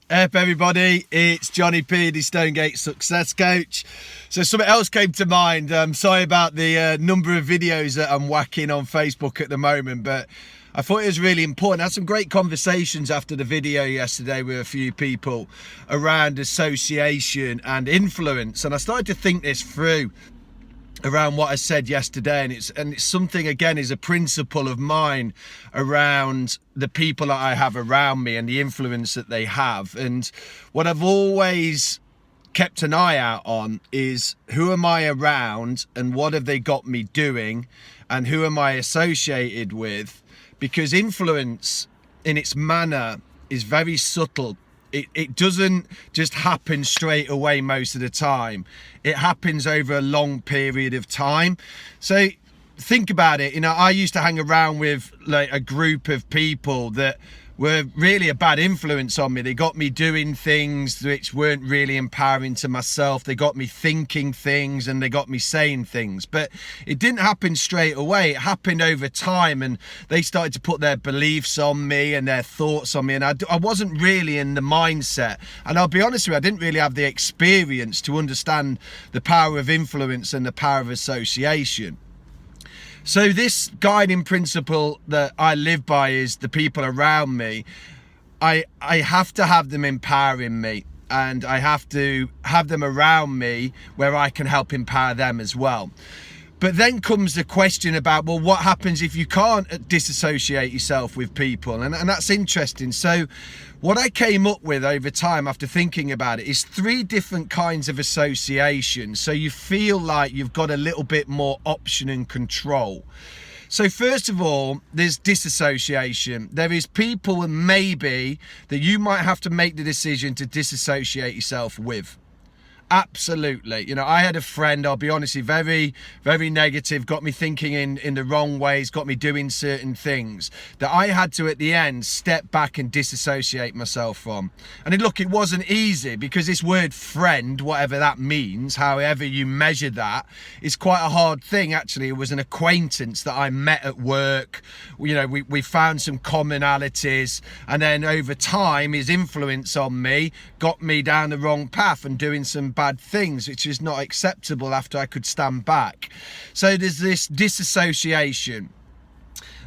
Up everybody, it's Johnny P, the Stonegate Success Coach. So something else came to mind. I'm sorry about the number of videos that I'm whacking on Facebook at the moment, but I thought it was really important. I had some great conversations after the video yesterday with a few people around association and influence, and I started to think this through around what I said yesterday, and it's something, again, is a principle of mine around the people that I have around me and the influence that they have. And what I've always kept an eye out on is who am I around and what have they got me doing and who am I associated with, because influence in its manner is very subtle. It doesn't just happen straight away most of the time. It happens over a long period of time. So think about it. I used to hang around with like a group of people that were really a bad influence on me. They got me doing things which weren't really empowering to myself. They got me thinking things and they got me saying things. But it didn't happen straight away. It happened over time, and they started to put their beliefs on me and their thoughts on me. And I wasn't really in the mindset. And I'll be honest with you, I didn't really have the experience to understand the power of influence and the power of association. So this guiding principle that I live by is the people around me. I have to have them empowering me, and I have to have them around me where I can help empower them as well. But then comes the question about, well, what happens if you can't disassociate yourself with people? And that's interesting. So what I came up with over time after thinking about it is 3 different kinds of association. So you feel like you've got a little bit more option and control. So first of all, there's disassociation. There is people maybe that you might have to make the decision to disassociate yourself with. Absolutely. I had a friend, I'll be honest, very, very negative, got me thinking in the wrong ways, got me doing certain things that I had to, at the end, step back and disassociate myself from. And look, it wasn't easy, because this word friend, whatever that means, however you measure that, is quite a hard thing. Actually, it was an acquaintance that I met at work. We found some commonalities, and then over time, his influence on me got me down the wrong path and doing some bad things, which is not acceptable after I could stand back. So there's this disassociation.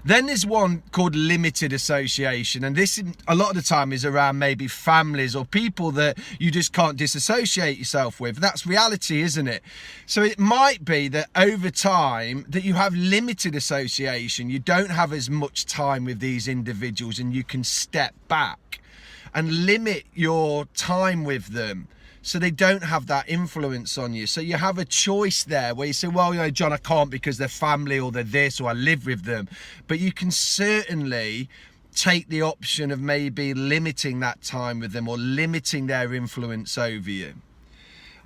Then there's one called limited association, and this a lot of the time is around maybe families or people that you just can't disassociate yourself with. That's reality, isn't it? So it might be that over time that you have limited association, you don't have as much time with these individuals, and you can step back and limit your time with them so they don't have that influence on you. So you have a choice there where you say, well, John, I can't because they're family or they're this or I live with them. But you can certainly take the option of maybe limiting that time with them or limiting their influence over you.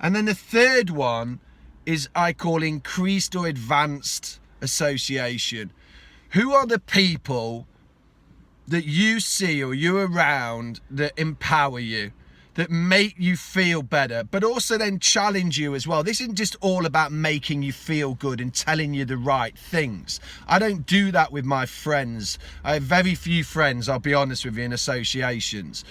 And then the third one is I call increased or advanced association. Who are the people that you see or you're around that empower you, that make you feel better, but also then challenge you as well? This isn't just all about making you feel good and telling you the right things. I don't do that with my friends. I have very few friends, I'll be honest with you, in associations.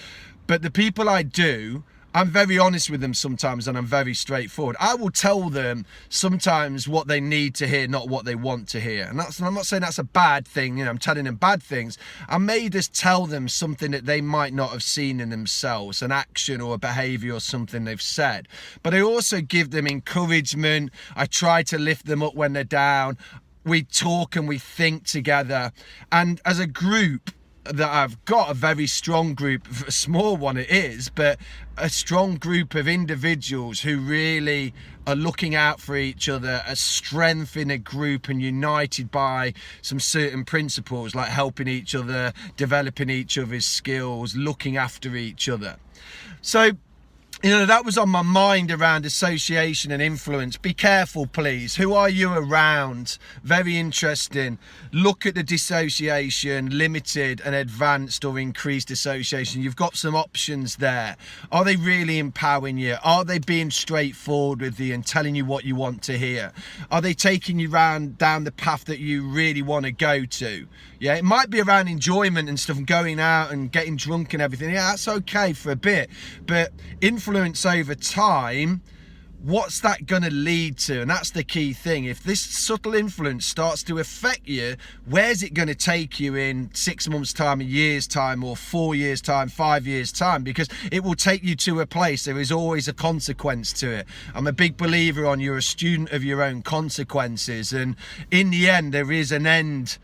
But the people I do, I'm very honest with them sometimes, and I'm very straightforward. I will tell them sometimes what they need to hear, not what they want to hear. And I'm not saying that's a bad thing. I'm telling them bad things. I may just tell them something that they might not have seen in themselves, an action or a behavior or something they've said. But I also give them encouragement. I try to lift them up when they're down. We talk and we think together. And as a group, that I've got a very strong group, a small one it is, but a strong group of individuals who really are looking out for each other, a strength in a group and united by some certain principles like helping each other, developing each other's skills, looking after each other. So you know, that was on my mind around association and influence. Be careful, please. Who are you around? Very interesting. Look at the dissociation, limited and advanced or increased association. You've got some options there. Are they really empowering you? Are they being straightforward with you and telling you what you want to hear? Are they taking you down the path that you really want to go to? Yeah, it might be around enjoyment and stuff, and going out and getting drunk and everything. Yeah, that's okay for a bit. But influence over time, what's that going to lead to? And that's the key thing. If this subtle influence starts to affect you, where's it going to take you in 6 months' time, a year's time, or 4 years' time, 5 years' time? Because it will take you to a place. There is always a consequence to it. I'm a big believer on you're a student of your own consequences. And in the end, there is an end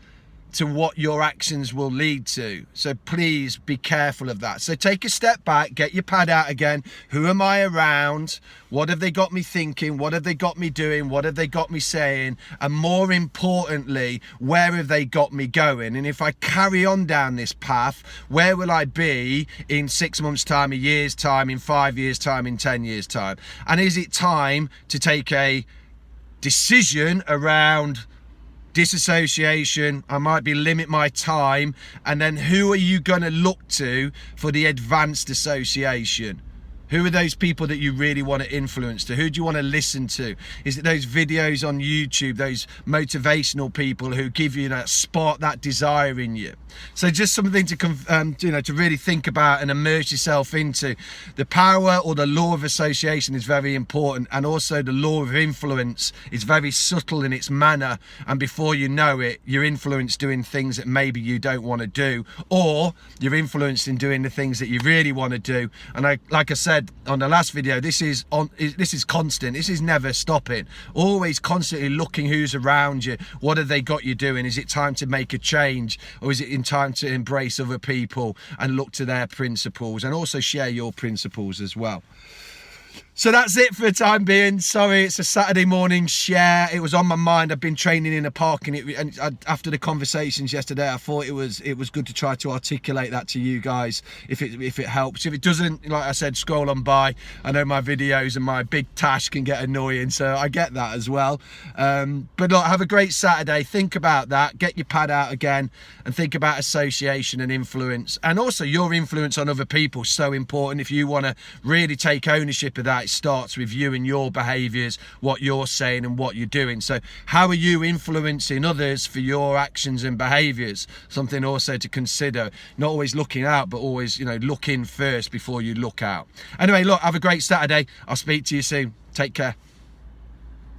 to what your actions will lead to. So please be careful of that. So take a step back, get your pad out again. Who am I around? What have they got me thinking? What have they got me doing? What have they got me saying? And more importantly, where have they got me going? And if I carry on down this path, where will I be in 6 months' time, a year's time, in 5 years' time, in 10 years' time? And is it time to take a decision around disassociation? I might be limit my time. And then who are you going to look to for the advanced association? Who are those people that you really want to influence to? Who do you want to listen to? Is it those videos on YouTube, those motivational people who give you that spark, that desire in you? So just something to to really think about and immerse yourself into. The power or the law of association is very important, and also the law of influence is very subtle in its manner, and before you know it, you're influenced doing things that maybe you don't want to do, or you're influenced in doing the things that you really want to do. And like I said on the last video, this is constant. This is never stopping. Always constantly looking who's around you. What have they got you doing? Is it time to make a change, or is it in time to embrace other people and look to their principles, and also share your principles as well? So that's it for the time being. Sorry, it's a Saturday morning share. It was on my mind. I've been training in a park, and after the conversations yesterday, I thought it was good to try to articulate that to you guys. If it helps. If it doesn't, like I said, scroll on by. I know my videos and my big tash can get annoying, so I get that as well. But look, have a great Saturday. Think about that. Get your pad out again and think about association and influence, and also your influence on other people. So important. If you want to really take ownership of that, it starts with you and your behaviors, what you're saying and what you're doing. So how are you influencing others for your actions and behaviors? Something also to consider. Not always looking out, but always, look in first before you look out. Anyway, look, have a great Saturday. I'll speak to you soon. Take care.